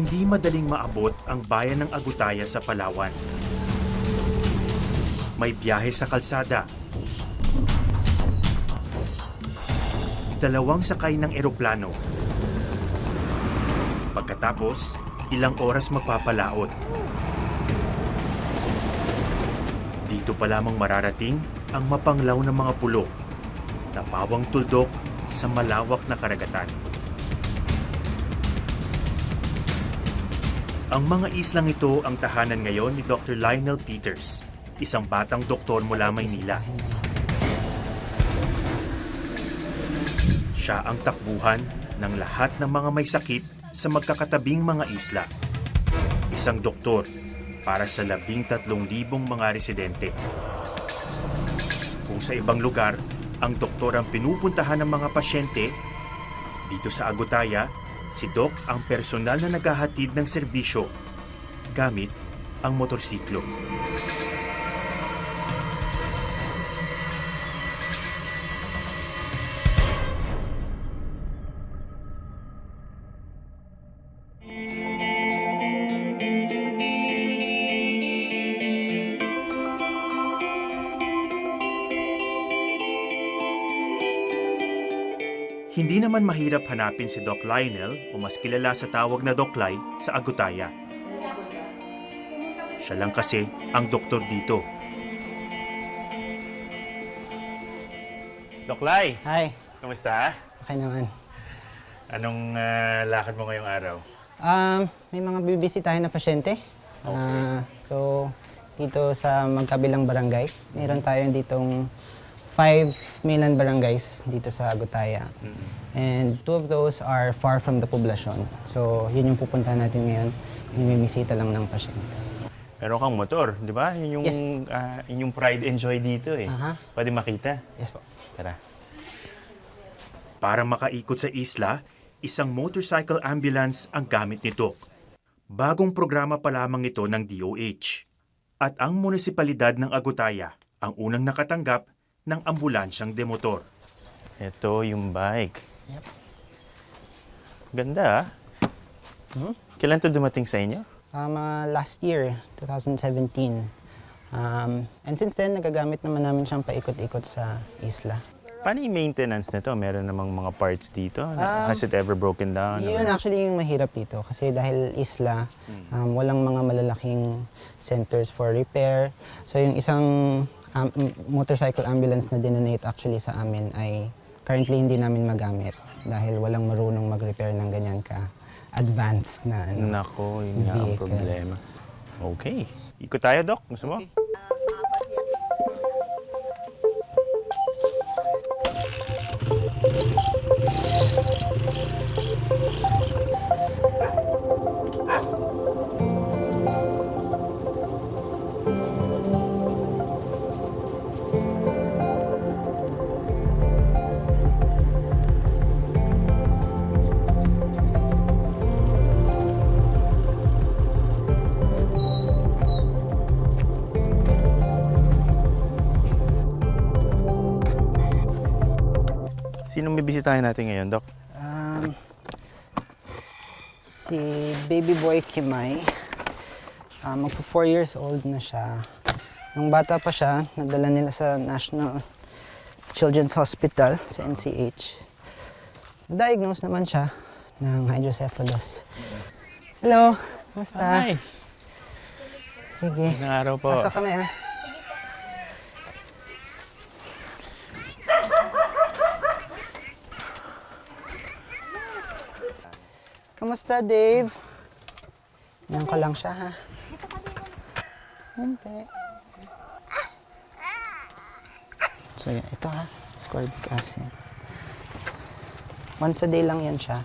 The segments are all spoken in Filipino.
Hindi madaling maabot ang bayan ng Agutaya sa Palawan. May biyahe sa kalsada. Dalawang sakay ng eroplano. Pagkatapos, ilang oras magpapalaot. Dito pa lamang mararating ang mapanglaw ng mga pulo na pawang tuldok sa malawak na karagatan. Ang mga islang ito ang tahanan ngayon ni Dr. Lionel Peters, isang batang doktor mula Maynila. Siya ang takbuhan ng lahat ng mga may sakit sa magkakatabing mga isla. Isang doktor para sa 13,000 mga residente. Kung sa ibang lugar, ang doktor ang pinupuntahan ng mga pasyente, dito sa Agutaya, si Doc ang personal na naghahatid ng serbisyo gamit ang motorsiklo. Hindi naman mahirap hanapin si Doc Lionel o mas kilala sa tawag na Doc Lai sa Agutaya. Siya lang kasi ang doktor dito. Doc Lai! Hi, Kamusta? okay naman. Anong lakad mo ngayong araw? May mga bibisitahin na pasyente. So, dito sa magkabilang barangay, mayroon tayo ditong 5 mainland barangays dito sa Agutaya. And 2 of those are far from the poblasyon. So, yun yung pupuntahan natin ngayon. Imimisita lang ng pasyente. Meron kang motor, di ba? Yun yung, Yes. Yun yung pride and joy dito eh. Pwede makita? Yes po. Tara. Para makaikot sa isla, isang motorcycle ambulance ang gamit ni Doc. Bagong programa pa lamang ito ng DOH. At ang munisipalidad ng Agutaya ang unang nakatanggap ng ambulansyang demotor. Ito yung bike. Yep. Ganda ah. Kailan to dumating sa inyo? Last year, 2017. And since then, nagagamit naman namin siyang paikot-ikot sa isla. Paano yung maintenance nito? Meron namang mga parts dito? Has it ever broken down? Yun actually yung mahirap dito kasi dahil isla, walang mga malalaking centers for repair. So yung isang motorcycle ambulance na dinonate actually sa amin ay currently hindi namin magamit dahil walang marunong mag-repair ng ganyan ka-advanced na Nako, yun nga ang vehicle. problema. Okay. Ikot tayo, Doc. Gusto mo? Okay. Sinong bibisitahin natin ngayon, Doc? Si baby boy Kimay, magpo 4 years old na siya. Nung bata pa siya, nadala nila sa National Children's Hospital, sa NCH. Na-diagnose naman siya ng hydrocephalus. Hello, kumusta? Hi! Sige, Magandang araw po. pasok kami ah. Kamusta, Dave? Yan ko lang siya, ha? Hindi. So, yan. Ito, ha? Ascorbic acid. Once a day lang yan siya.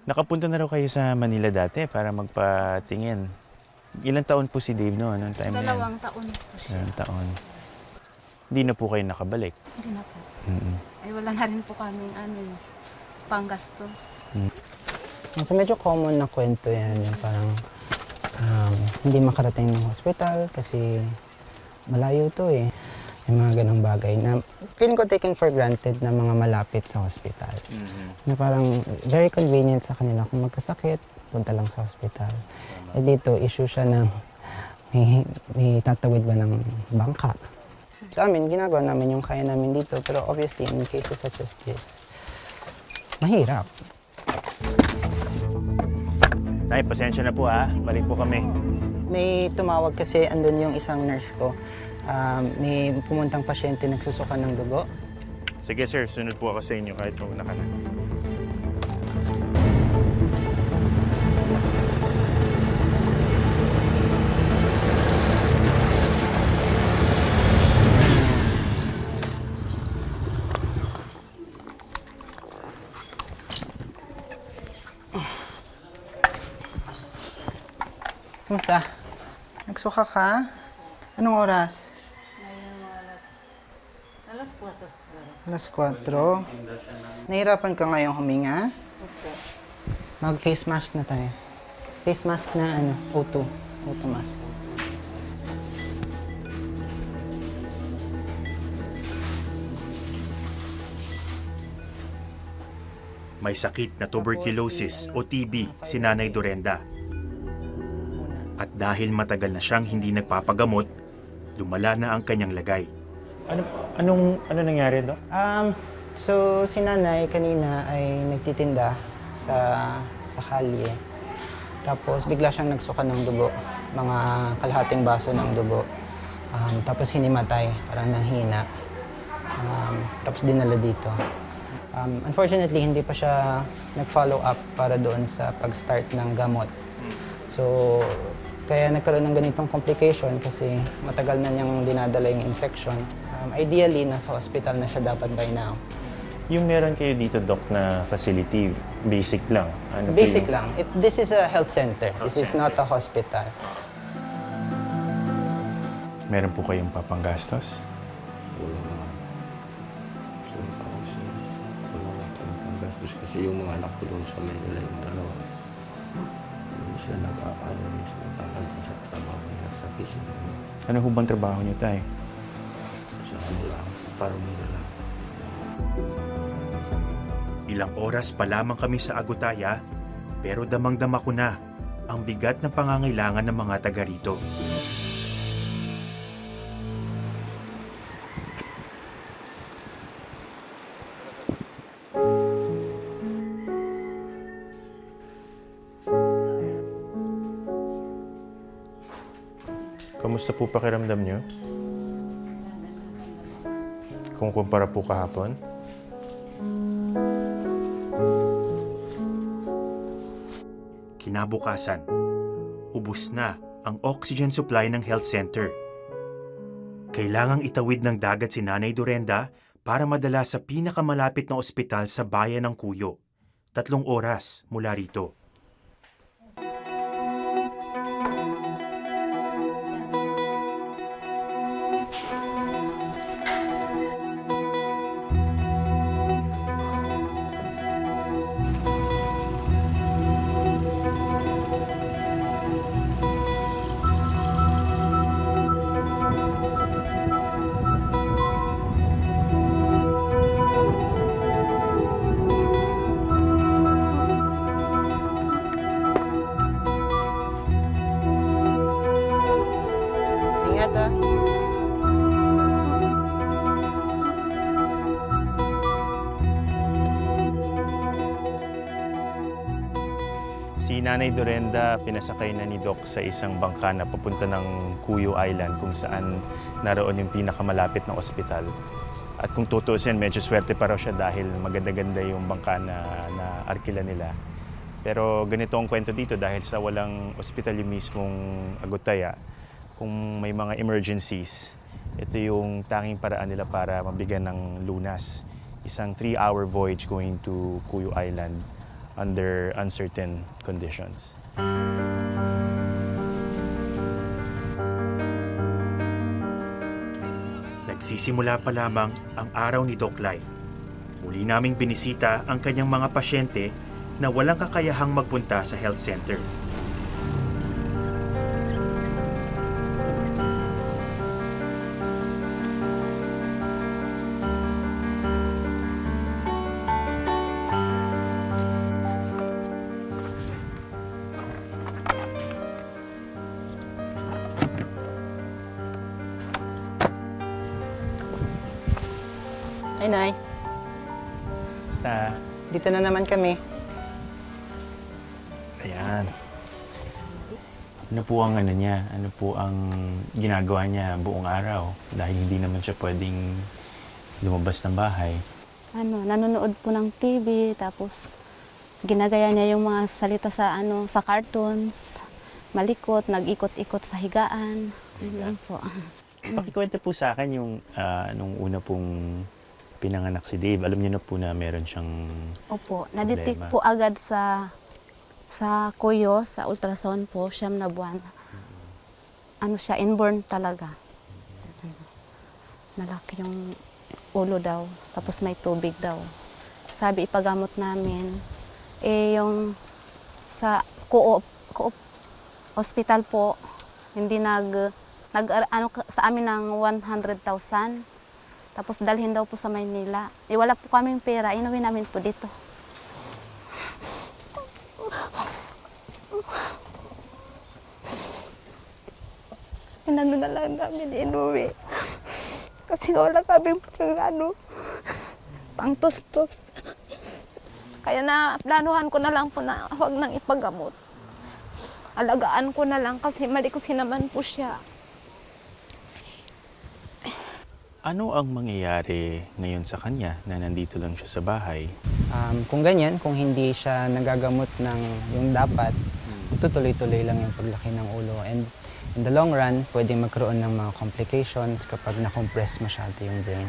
Nakapunta na raw kayo sa Manila dati para magpatingin. Ilang taon po si Dave noon? Anong time na yan? 2 taon po siya. Ilang taon. Hindi na po kayo nakabalik. Hindi na po. Mm-mm. Ay wala na rin po kaming panggastos. So, medyo common na kwento yan. Yung parang hindi makarating ng hospital kasi malayo to eh. May mga ganong bagay na feeling ko taken for granted na mga malapit sa hospital. Na parang very convenient sa kanila. Kung magkasakit, punta lang sa hospital. Eh dito, issue siya ng may tatawid ba ng bangka. Sa amin, ginagawa namin yung kaya namin dito. Pero obviously, in cases such as this, mahirap. Nay, pasensya na po Balik po kami. May tumawag kasi andun yung isang nurse ko. May pumuntang pasyente nagsusuka ng dugo. Sige sir, sunod po ako sa inyo kahit mauna ka na. Kumusta? Nagsuka ka? Anong oras? Alas 4. Nahirapan ka ngayong huminga? Opo. Mag-face mask na tayo. Face mask na O2. O2 mask. May sakit na tuberculosis o TB si Nanay Dorenda. At dahil matagal na siyang hindi nagpapagamot, lumala na ang kanyang lagay. Ano nangyari, Dok? So, si nanay kanina ay nagtitinda sa kalye. Tapos, bigla siyang nagsuka ng dugo. Mga kalahating baso ng dugo. Tapos, hinimatay. Parang nanghina. Tapos, dinala dito. Unfortunately, hindi pa siya nag-follow up para doon sa pag-start ng gamot. So, kaya nagkaroon ng ganitong complication kasi matagal na niyang dinadala yung infection. Ideally, nasa hospital na siya dapat by now. Yung meron kayo dito, Doc, na facility, basic lang? Ano Basic lang. This is a health center. This is not a hospital. Meron po kayong papanggastos? Wala naman. Sorry pa ako sir. Wala nga kami panggastos kasi yung mga anak ko doon sa Manila, yung dalawa. Hindi sila nag-aaral rin sila tatanggal sa trabaho nila sa pising. Ano ho bang trabaho niyo, Tay? Sa ano lang, parang nila lang. Ilang oras pa lamang kami sa Agutaya, pero damang-dama ko na ang bigat ng pangangailangan ng mga taga rito. Kamusta po pakiramdam niyo? Kung kumpara po kahapon? Kinabukasan, ubus na ang oxygen supply ng health center. Kailangang itawid ng dagat si Nanay Dorenda para madala sa pinakamalapit na ospital sa bayan ng Cuyo. 3 oras mula rito. Ingat ah. Si Nanay Dorenda pinasakay na ni Doc sa isang bangka na papunta ng Cuyo Island kung saan naroon yung pinakamalapit na ospital. At kung tutuusin, medyo swerte pa raw siya dahil maganda-ganda yung bangka na arkila nila. Pero ganito ang kwento dito dahil sa walang ospital yung mismong Agutaya, kung may mga emergencies, ito yung tanging paraan nila para mabigyan ng lunas. Isang 3-hour voyage going to Cuyo Island under uncertain conditions. Nagsisimula pa lamang ang araw ni Doc Lai. Muli naming binisita ang kanyang mga pasyente na walang kakayahang magpunta sa health center. Hi, Nay. Basta, Dito na naman kami. ayan. Ano po ang ano niya? Ano po ang ginagawa niya buong araw? Dahil hindi naman siya pwedeng lumabas ng bahay. Nanonood po ng TV, tapos ginagaya niya yung mga salita sa sa cartoons. Malikot, nag-ikot-ikot sa higaan. Yun lang po. Pakikwento po sa akin yung nung una pong pinanganak si Dave. Alam niyo na po na meron siyang Opo, nadetect Problema. po agad sa kuyo, sa ultrasound po, 9 na buwan. Siya, inborn talaga. Malaki yung ulo daw, tapos may tubig daw. Sabi, ipagamot namin. Yung sa co-op hospital po, hindi sa amin ng 100,000. Tapos dalhin daw po sa Maynila. Wala po kaming pera, inuwi namin po dito. Inano na lang namin inuwi. Kasi wala kaming pang tustos. Kaya na planuhan ko na lang po na huwag nang ipagamot. Alagaan ko na lang kasi malikusin naman po siya. Ano ang mangyayari ngayon sa kanya na nandito lang siya sa bahay? Kung ganyan, kung hindi siya nagagamot ng yung dapat, tutuloy-tuloy lang yung paglaki ng ulo. And in the long run, pwedeng magkaroon ng mga complications kapag na-compress masyado yung brain.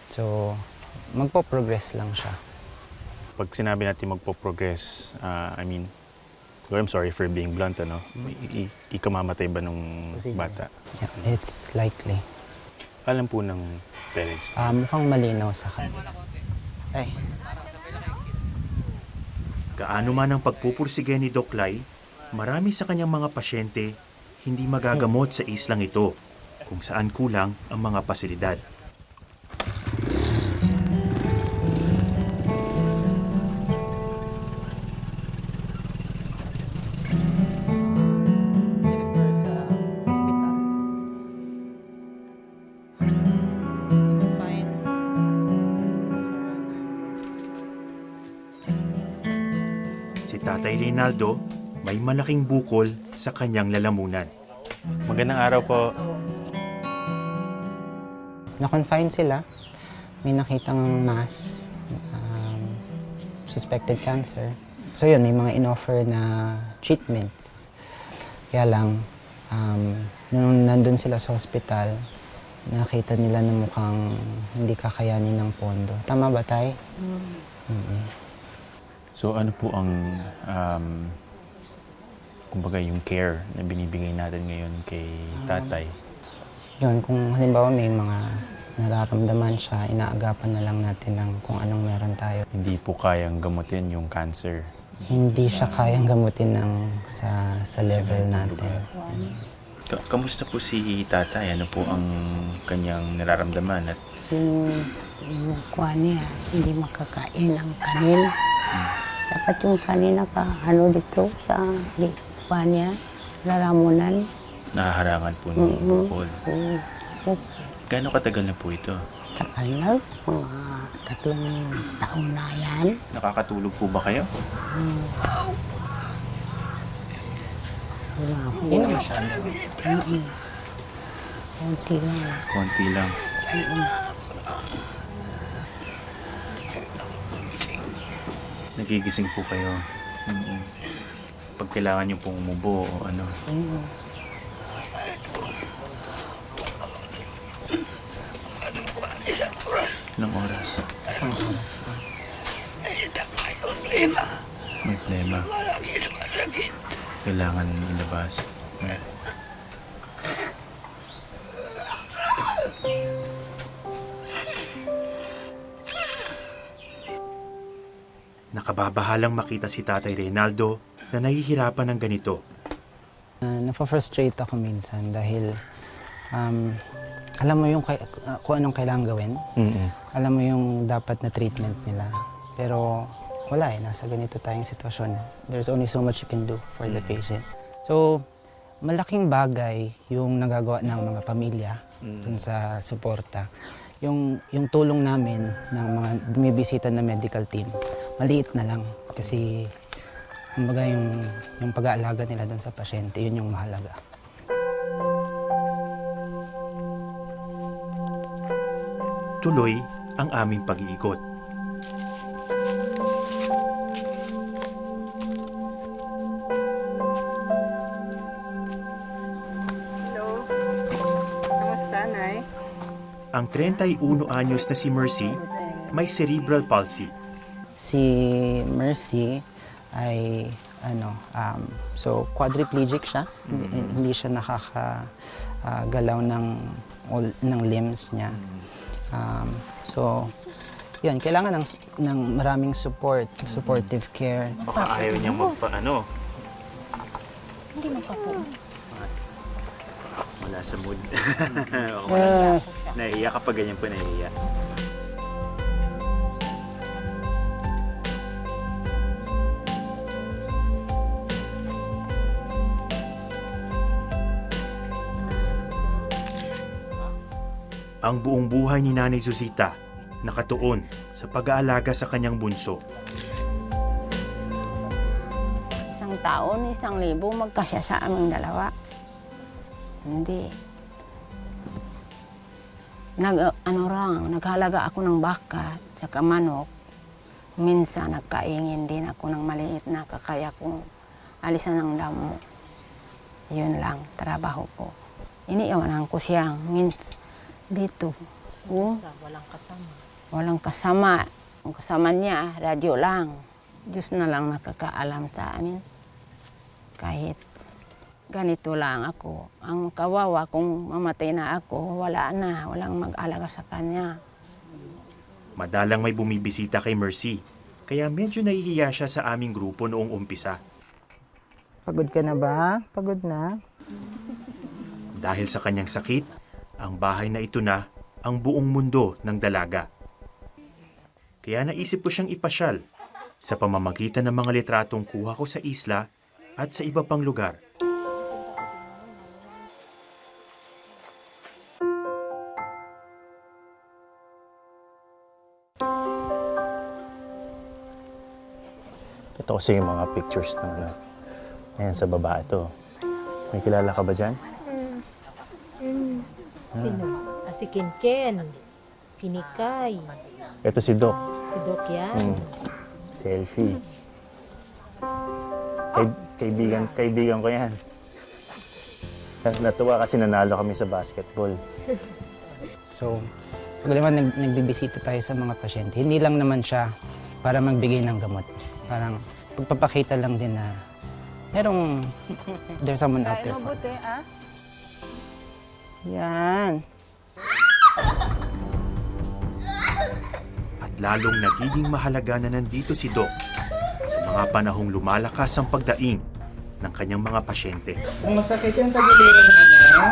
So, magpo-progress lang siya. Pag sinabi natin magpo-progress, I'm sorry for being blunt, ano? Ikamamatay ba nung bata? Yeah, it's likely. Alam po ng parents. Mukhang malinaw sa kanila. Ay, Gaano man ang pagpupursige ni Doc Lai, marami sa kanyang mga pasyente hindi magagamot sa islang ito kung saan kulang ang mga pasilidad. refer sa hospital. Is naman fine. Si Tatay Reynaldo may malaking bukol sa kanyang lalamunan. Magandang araw po. Na-confine sila. May nakitang mass, suspected cancer. So yun, may mga in-offer na treatments. Kaya lang, nung nandun sila sa hospital, nakita nila na mukhang hindi kakayanin ng pondo. Tama ba, Tay? So ano po ang, kumbaga yung care na binibigay natin ngayon kay tatay? Yun, kung halimbawa may mga nararamdaman siya, inaagapan na lang natin ng kung anong meron tayo. Hindi po kayang gamutin yung cancer. Hindi siya kayang gamutin sa level natin. Kamusta po si tatay? Ano po ang kanyang nararamdaman? At Yung kuha niya, hindi makakain ang kanin. Dapat yung kanina ka, dito sa kuha niya, lalamunan. nahaharangan po ng bukol. Oh, Gaano katagal na po ito? takal na, mga 3 taon na yan. Nakakatulog po ba kayo? Hindi na masyado. Kunti lang. Konti lang. Nagigising po kayo. Pag kailangan niyo pong umubo o ano. Ilang oras? Isang oras pa. May plema. Kailangan ilabas. Nakababahalang makita si Tatay Reynaldo na nahihirapan ng ganito. Napafrustrate ako minsan dahil alam mo yung kung anong kailangan gawin. Alam mo yung dapat na treatment nila. Pero wala nasa ganito tayong sitwasyon. There's only so much you can do for the patient. So, malaking bagay yung nagagawa ng mga pamilya dun sa suporta. yung tulong namin ng mga bumibisita na medical team, maliit na lang. Kasi kumbaga yung pag-aalaga nila doon sa pasyente, yun yung mahalaga. Tuloy ang aming pag-iikot. Hello. Kamusta, Nay? Ang 31 anyos na si Mercy may cerebral palsy. Si Mercy ay so quadriplegic siya. Hindi siya nakakagalaw ng limbs niya. So yan, kailangan ng maraming supportive care. Baka ayaw niya magpaano. Hindi mo pa po. Wala sa mood. Wala sa... Naiiyak kapag ganyan po naiiyak. Ang buong buhay ni Nanay Zuzita nakatuon sa pag-aalaga sa kanyang bunso. Isang taon, 1,000 magkasya sa aming dalawa. Hindi. Naghalaga ako ng baka sa manok. Minsan nagkaingin din ako ng maliit na kakaya kong alisan ng damo. Yun lang, trabaho ko. Iniiwanan ko siyang dito. Walang kasama. Walang kasama. Ang kasama niya, radyo lang. Diyos na lang nakakaalam sa amin. Kahit ganito lang ako. Ang kawawa kung mamatay na ako, wala na. Walang mag-alaga sa kanya. Madalang may bumibisita kay Mercy, kaya medyo nahihiya siya sa aming grupo noong umpisa. Pagod ka na ba? Pagod na? Dahil sa kanyang sakit, ang bahay na ito na ang buong mundo ng dalaga. Kaya naisip ko siyang ipasyal sa pamamagitan ng mga litratong kuha ko sa isla at sa iba pang lugar. Ito kasi yung mga pictures ng ano. Ayan, sa baba ito. May kilala ka ba dyan? Sino? Si Kenken, si Nikay, Ito si Doc. si Doc yan. Selfie. Kaibigan ko yan. Natuwa kasi nanalo kami sa basketball. So, pag naman nagbibisita tayo sa mga pasyente, hindi lang naman siya para magbigay ng gamot. Parang pagpapakita lang din na there's someone out there for. Yan. At lalong nagiging mahalaga na nandito si Doc sa mga panahong lumalakas ang pagdaing ng kanyang mga pasyente. Kung masakit yung tagiliran niya,